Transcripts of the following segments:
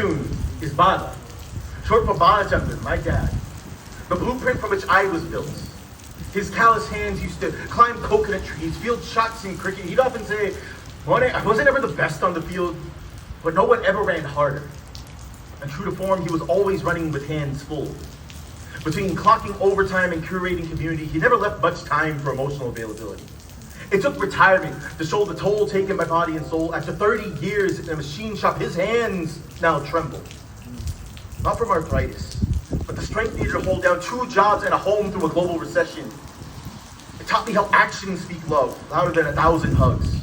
Is Bada, short for Bada, my dad. The blueprint from which I was built. His callous hands used to climb coconut trees, field shots in cricket. He'd often say, I wasn't ever the best on the field, but no one ever ran harder. And true to form, he was always running with hands full. Between clocking overtime and curating community, he never left much time for emotional availability. It took retirement to show the toll taken by body and soul. After 30 years in a machine shop, his hands now tremble. Not from arthritis, but the strength needed to hold down 2 jobs and a home through a global recession. It taught me how actions speak love, louder than 1,000 hugs.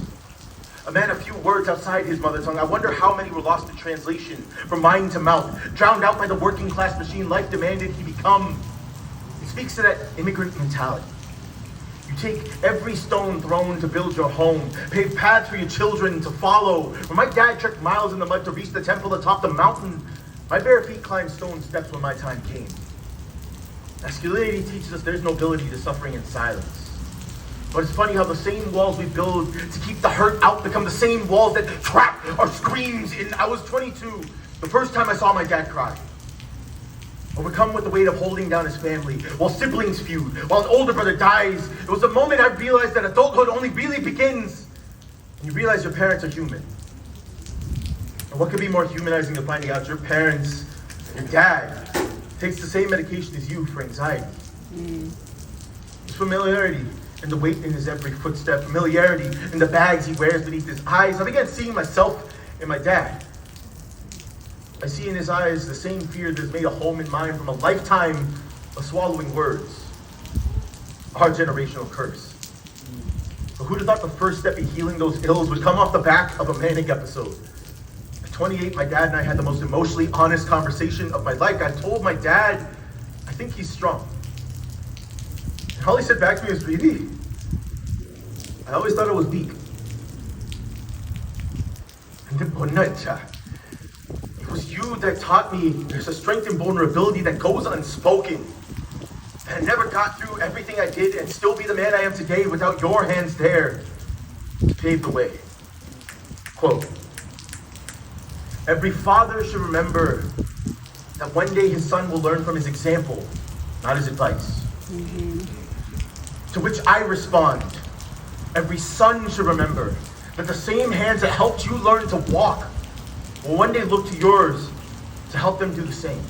A man of few words outside his mother tongue. I wonder how many were lost in translation, from mind to mouth, drowned out by the working class machine life demanded he become. It speaks to that immigrant mentality. You take every stone thrown to build your home, pave paths for your children to follow. When my dad trekked miles in the mud to reach the temple atop the mountain, my bare feet climbed stone steps when my time came. Masculinity teaches us there's nobility to suffering in silence. But it's funny how the same walls we build to keep the hurt out become the same walls that trap our screams in. I was 22, the first time I saw my dad cry. Overcome with the weight of holding down his family, while siblings feud, while an older brother dies. It was the moment I realized that adulthood only really begins when you realize your parents are human. And what could be more humanizing than finding out your parents, your dad, takes the same medication as you for anxiety? It's familiarity in the weight in his every footstep, familiarity in the bags he wears beneath his eyes. I began seeing myself in my dad. I see in his eyes the same fear that's made a home in mine from a lifetime of swallowing words. Our generational curse. But who'd have thought the first step in healing those ills would come off the back of a manic episode? At 28, my dad and I had the most emotionally honest conversation of my life. I told my dad, I think he's strong. And all he said back to me was, baby, I always thought I was weak. And then one night, it was you that taught me there's a strength in vulnerability that goes unspoken. And I never got through everything I did and still be the man I am today without your hands there to pave the way. Quote, every father should remember that one day his son will learn from his example, not his advice. To which I respond, every son should remember that the same hands that helped you learn to walk will one day look to yours to help them do the same.